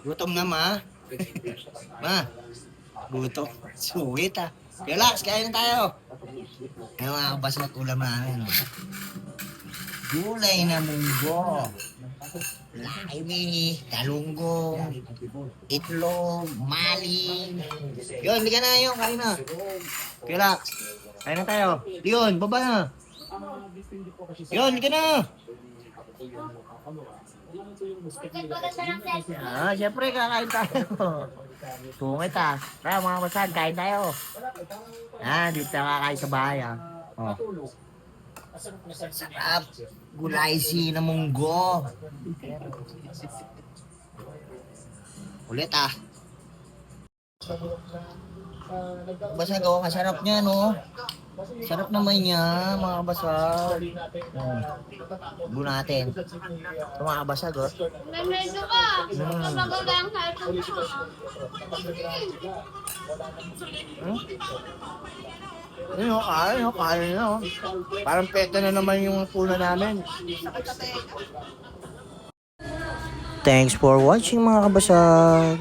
Gutom na, ma. Ma, gutom. Suwit, ah. Relax, kain na tayo. Ano mga kabasag ulam namin. Gulay na munggo. Laiwi, kalunggong, itlog, maling. Yun, hindi ka na yun, kain na. Relax. Kain na tayo. Yun, baba na. Yun, hindi ka na. Ah, syempre kakain tayo. Tungit ah. Tara mga basag, kain tayo. Ah, dito kakain sa bahay ah. Oh. Sarap. Gulay na munggo. Ulit ah. Basag oh, masarap niya no. Sarap naman niya mga basag. Bu natin. Ito mga basag oh. Medyo ka. Kabago lang sa ito mo. Kain na oh. Parang peta na naman yung puna namin. Thanks for watching mga kabasag.